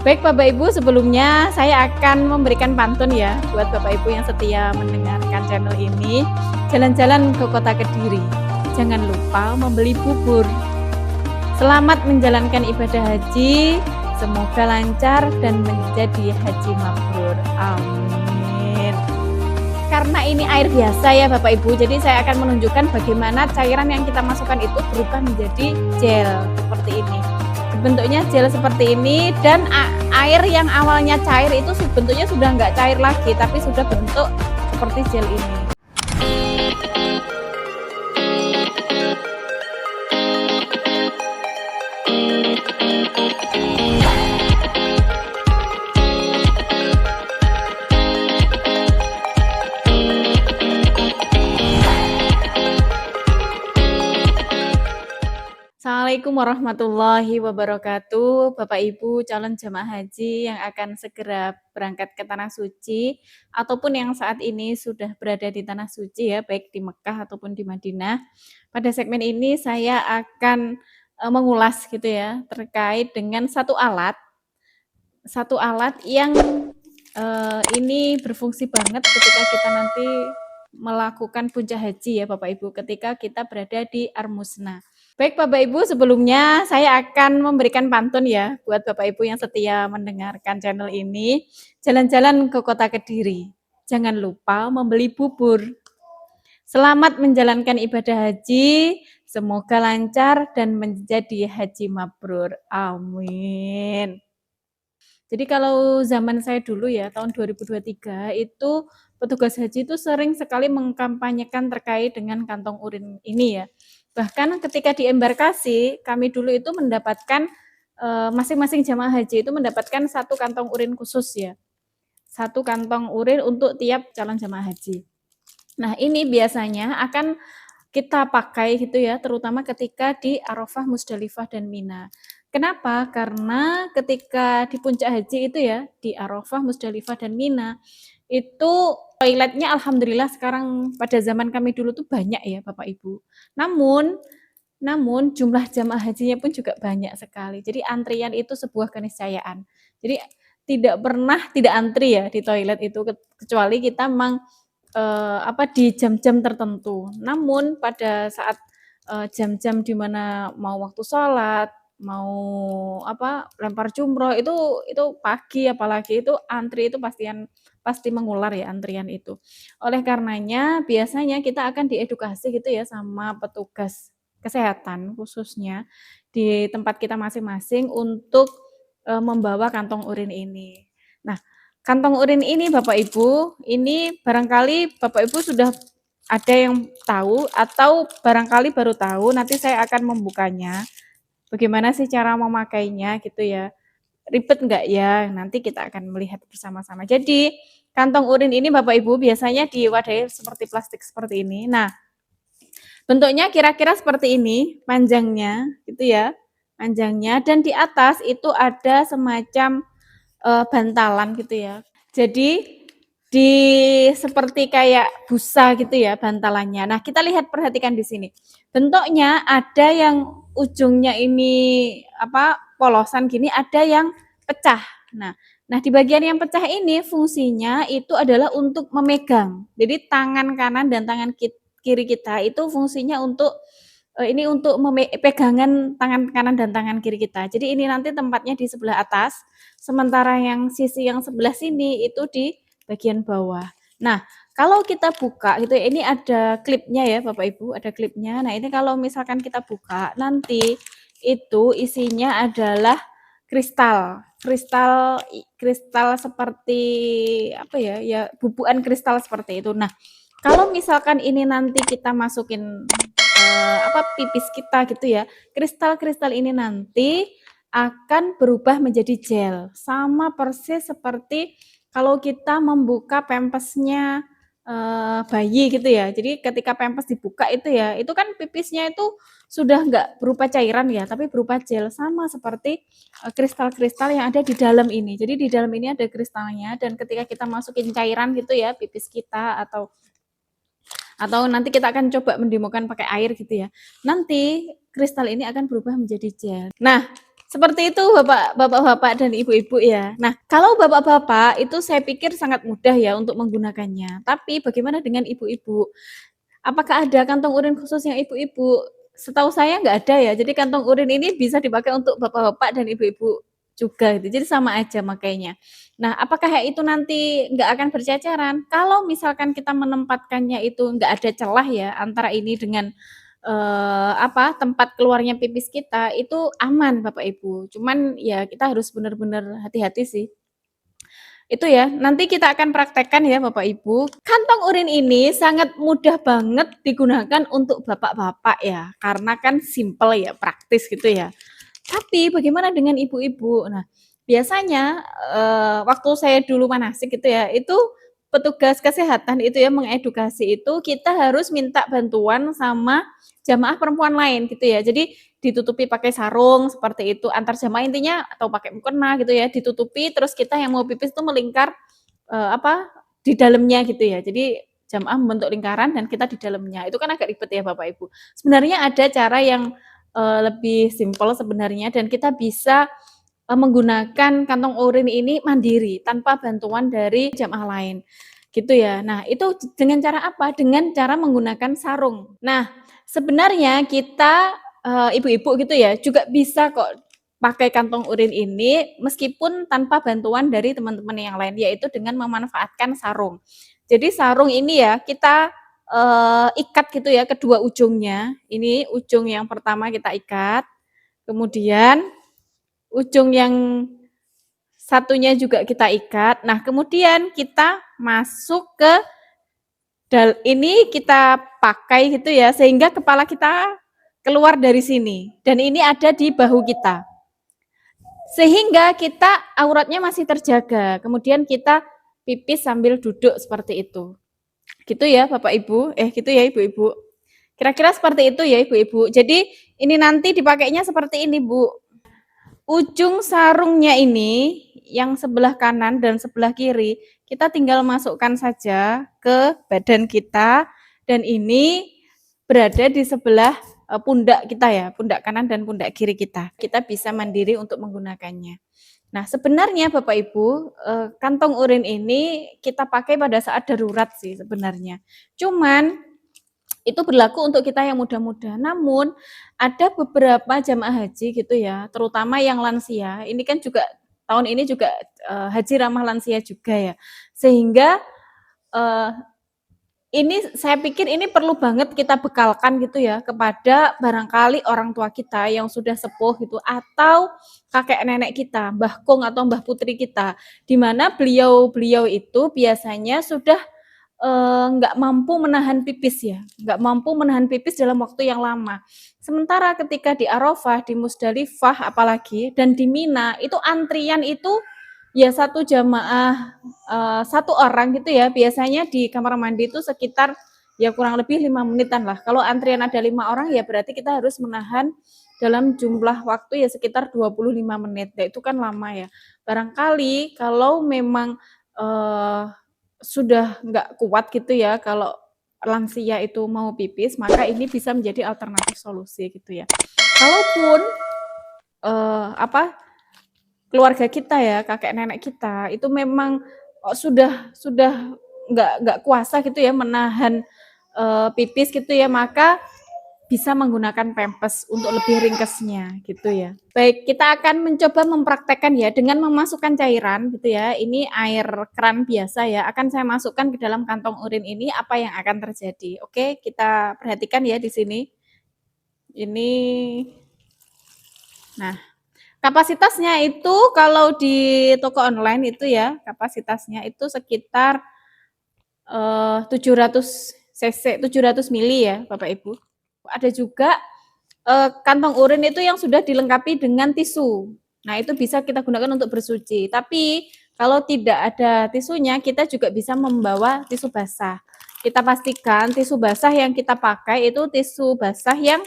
Baik Bapak Ibu, sebelumnya saya akan memberikan pantun ya buat Bapak Ibu yang setia mendengarkan channel ini. Jalan-jalan ke kota Kediri, jangan lupa membeli bubur. Selamat menjalankan ibadah haji, semoga lancar dan menjadi haji mabrur. Amin. Karena ini air biasa ya Bapak Ibu, jadi saya akan menunjukkan bagaimana cairan yang kita masukkan itu berubah menjadi gel seperti ini. Bentuknya gel seperti ini, dan air yang awalnya cair itu bentuknya sudah nggak cair lagi, tapi sudah bentuk seperti gel ini. Assalamualaikum warahmatullahi wabarakatuh, Bapak Ibu calon jamaah haji yang akan segera berangkat ke Tanah Suci ataupun yang saat ini sudah berada di Tanah Suci ya, baik di Mekah ataupun di Madinah. Pada segmen ini saya akan mengulas gitu ya terkait dengan satu alat yang ini berfungsi banget ketika kita nanti melakukan puncak haji ya Bapak Ibu, ketika kita berada di Armusna. Baik Bapak Ibu, sebelumnya saya akan memberikan pantun ya buat Bapak Ibu yang setia mendengarkan channel ini. Jalan-jalan ke kota Kediri, jangan lupa membeli bubur. Selamat menjalankan ibadah haji, semoga lancar dan menjadi haji mabrur. Amin. Jadi kalau zaman saya dulu ya, tahun 2023 itu petugas haji itu sering sekali mengkampanyekan terkait dengan kantong urin ini ya. Bahkan ketika di embarkasi, kami dulu itu mendapatkan masing-masing jamaah haji itu mendapatkan satu kantong urin khusus ya. Satu kantong urin untuk tiap calon jamaah haji. Nah, ini biasanya akan kita pakai gitu ya, terutama ketika di Arafah, Musdalifah, dan Mina. Kenapa? Karena ketika di puncak haji itu ya, di Arafah, Musdalifah, dan Mina, itu toiletnya alhamdulillah sekarang pada zaman kami dulu tuh banyak ya Bapak Ibu. Namun jumlah jamaah hajinya pun juga banyak sekali. Jadi antrian itu sebuah keniscayaan. Jadi tidak antri ya di toilet itu, kecuali kita memang di jam-jam tertentu. Namun pada saat jam-jam di mana mau waktu sholat, mau lempar jumroh itu pagi, apalagi itu antri itu pasti mengular ya antrian itu. Oleh karenanya biasanya kita akan diedukasi gitu ya sama petugas kesehatan khususnya di tempat kita masing-masing untuk membawa kantong urin ini. Nah, kantong urin ini Bapak Ibu, ini barangkali Bapak Ibu sudah ada yang tahu atau barangkali baru tahu, nanti saya akan membukanya. Bagaimana sih cara memakainya gitu ya. Ribet enggak ya? Nanti kita akan melihat bersama-sama. Jadi, kantong urin ini Bapak Ibu biasanya diwadahi seperti plastik seperti ini. Nah, bentuknya kira-kira seperti ini, panjangnya gitu ya. Panjangnya, dan di atas itu ada semacam bantalan gitu ya. Jadi seperti kayak busa gitu ya bantalannya. Nah, kita perhatikan di sini. Bentuknya ada yang ujungnya ini polosan gini, ada yang pecah. Nah, di bagian yang pecah ini fungsinya itu adalah untuk memegang. Jadi tangan kanan dan tangan kiri kita itu fungsinya untuk untuk pegangan tangan kanan dan tangan kiri kita. Jadi ini nanti tempatnya di sebelah atas, sementara yang sisi yang sebelah sini itu di bagian bawah. Nah, kalau kita buka gitu ya, ini ada klipnya ya Bapak Ibu, ada klipnya. Nah, ini kalau misalkan kita buka, nanti itu isinya adalah kristal. Kristal seperti bubukan kristal seperti itu. Nah, kalau misalkan ini nanti kita masukin pipis kita gitu ya, kristal-kristal ini nanti akan berubah menjadi gel, sama persis seperti kalau kita membuka pampers-nya bayi gitu ya. Jadi ketika pampers dibuka itu ya, itu kan pipisnya itu sudah nggak berupa cairan ya, tapi berupa gel, sama seperti kristal-kristal yang ada di dalam ini. Jadi di dalam ini ada kristalnya, dan ketika kita masukin cairan gitu ya, pipis kita atau nanti kita akan coba mendemokan pakai air gitu ya. Nanti kristal ini akan berubah menjadi gel. Nah, Seperti itu bapak-bapak dan ibu-ibu ya. Nah, kalau bapak-bapak itu saya pikir sangat mudah ya untuk menggunakannya. Tapi bagaimana dengan ibu-ibu? Apakah ada kantong urin khusus yang ibu-ibu? Setahu saya nggak ada ya. Jadi kantong urin ini bisa dipakai untuk bapak-bapak dan ibu-ibu juga gitu. Jadi sama aja makainya. Nah, apakah itu nanti nggak akan berceceran? Kalau misalkan kita menempatkannya itu nggak ada celah ya antara ini dengan tempat keluarnya pipis kita itu aman Bapak Ibu. Cuman ya kita harus benar-benar hati-hati sih. Itu ya, nanti kita akan praktekkan ya Bapak Ibu. Kantong urin ini sangat mudah banget digunakan untuk bapak-bapak ya, karena kan simple ya, praktis gitu ya. Tapi bagaimana dengan ibu-ibu? Nah, biasanya, waktu saya dulu manasik gitu ya, itu petugas kesehatan itu ya mengedukasi itu kita harus minta bantuan sama jamaah perempuan lain gitu ya. Jadi ditutupi pakai sarung seperti itu antar jamaah intinya atau pakai mukena gitu ya, ditutupi terus kita yang mau pipis itu melingkar, di dalamnya gitu ya. Jadi jamaah membentuk lingkaran dan kita di dalamnya. Itu kan agak ribet ya Bapak Ibu. Sebenarnya ada cara yang lebih simpel sebenarnya dan kita bisa, menggunakan kantong urin ini mandiri tanpa bantuan dari jamaah lain, gitu ya. Nah, itu dengan cara apa? Dengan cara menggunakan sarung. Nah, sebenarnya kita, ibu-ibu gitu ya, juga bisa kok pakai kantong urin ini meskipun tanpa bantuan dari teman-teman yang lain, yaitu dengan memanfaatkan sarung. Jadi sarung ini ya kita ikat gitu ya kedua ujungnya. Ini ujung yang pertama kita ikat, kemudian ujung yang satunya juga kita ikat. Nah, kemudian kita masuk ke ini kita pakai gitu ya sehingga kepala kita keluar dari sini dan ini ada di bahu kita. Sehingga kita auratnya masih terjaga. Kemudian kita pipis sambil duduk seperti itu. Gitu ya Bapak Ibu, gitu ya Ibu-ibu. Kira-kira seperti itu ya Ibu-ibu. Jadi ini nanti dipakainya seperti ini Bu. Ujung sarungnya ini yang sebelah kanan dan sebelah kiri, kita tinggal masukkan saja ke badan kita dan ini berada di sebelah pundak kita ya, pundak kanan dan pundak kiri kita. Kita bisa mandiri untuk menggunakannya. Nah, sebenarnya Bapak Ibu, kantong urin ini kita pakai pada saat darurat sih sebenarnya. Cuman itu berlaku untuk kita yang muda-muda. Namun ada beberapa jamaah haji gitu ya, terutama yang lansia. Ini kan juga tahun ini juga haji ramah lansia juga ya. Sehingga uh, ini saya pikir ini perlu banget kita bekalkan gitu ya kepada barangkali orang tua kita yang sudah sepuh gitu atau kakek nenek kita, Mbah Kung atau Mbah Putri kita, di mana beliau-beliau itu biasanya sudah nggak mampu menahan pipis ya, nggak mampu menahan pipis dalam waktu yang lama. Sementara ketika di Arafah, di Musdalifah apalagi dan di Mina itu antrian itu ya satu jamaah satu orang gitu ya, biasanya di kamar mandi itu sekitar ya kurang lebih 5 menitan lah. Kalau antrian ada 5 orang ya berarti kita harus menahan dalam jumlah waktu ya sekitar 25 menit. Ya, itu kan lama ya. Barangkali kalau memang sudah nggak kuat gitu ya kalau lansia itu mau pipis, maka ini bisa menjadi alternatif solusi gitu ya. Kalaupun keluarga kita ya, kakek nenek kita itu memang sudah nggak kuasa gitu ya menahan pipis gitu ya, maka bisa menggunakan pempes untuk lebih ringkesnya gitu ya. Baik, kita akan mencoba mempraktekkan ya dengan memasukkan cairan gitu ya. Ini air keran biasa ya, akan saya masukkan ke dalam kantong urin ini apa yang akan terjadi. Oke, kita perhatikan ya di sini. Ini nah, kapasitasnya itu kalau di toko online itu ya, kapasitasnya itu sekitar 700 cc, 700 mili ya Bapak Ibu. Ada juga kantong urin itu yang sudah dilengkapi dengan tisu. Nah, itu bisa kita gunakan untuk bersuci. Tapi kalau tidak ada tisunya, kita juga bisa membawa tisu basah. Kita pastikan tisu basah yang kita pakai itu tisu basah yang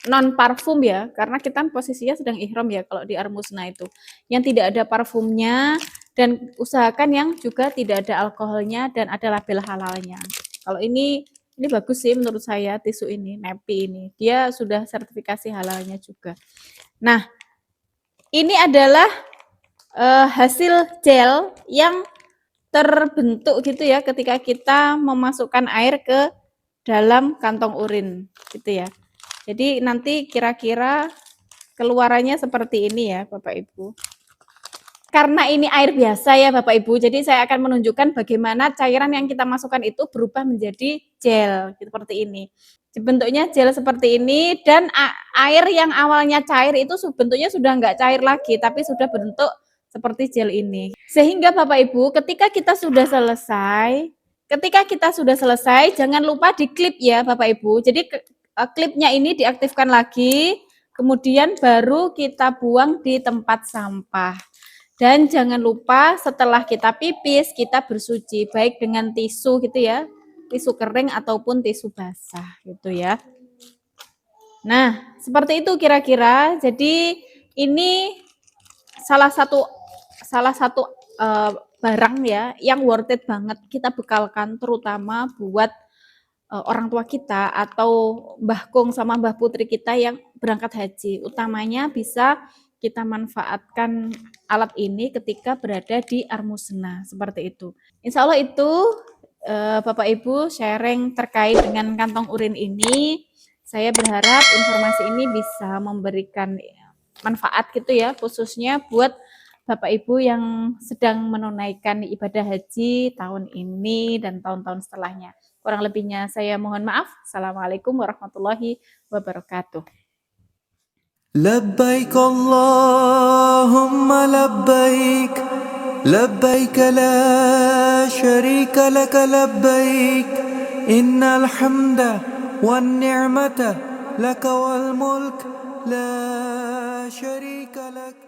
non parfum ya, karena kita posisinya sedang ihram ya kalau di Armusna itu. Yang tidak ada parfumnya dan usahakan yang juga tidak ada alkoholnya dan ada label halalnya. Kalau ini bagus sih menurut saya tisu ini, Nepi ini. Dia sudah sertifikasi halalnya juga. Nah, Ini adalah hasil gel yang terbentuk gitu ya ketika kita memasukkan air ke dalam kantong urin gitu ya. Jadi nanti kira-kira keluarannya seperti ini ya Bapak Ibu. Karena ini air biasa ya Bapak Ibu, jadi saya akan menunjukkan bagaimana cairan yang kita masukkan itu berubah menjadi gel seperti ini. Bentuknya gel seperti ini dan air yang awalnya cair itu bentuknya sudah nggak cair lagi, tapi sudah bentuk seperti gel ini. Sehingga Bapak Ibu, ketika kita sudah selesai, jangan lupa diklip ya Bapak Ibu. Jadi klipnya ini diaktifkan lagi, kemudian baru kita buang di tempat sampah. Dan jangan lupa setelah kita pipis, kita bersuci, baik dengan tisu gitu ya, tisu kering ataupun tisu basah gitu ya. Nah, seperti itu kira-kira. Jadi ini salah satu barang ya yang worth it banget kita bekalkan terutama buat orang tua kita atau Mbah Kung sama Mbah Putri kita yang berangkat haji. Utamanya bisa kita manfaatkan alat ini ketika berada di Armusna, seperti itu. Insya Allah itu Bapak Ibu sharing terkait dengan kantong urin ini. Saya berharap informasi ini bisa memberikan manfaat gitu ya, khususnya buat Bapak Ibu yang sedang menunaikan ibadah haji tahun ini dan tahun-tahun setelahnya. Kurang lebihnya saya mohon maaf. Assalamualaikum warahmatullahi wabarakatuh. لبيك اللهم لبيك لبيك لا شريك لك لبيك إن الحمد والنعمة لك والملك لا شريك لك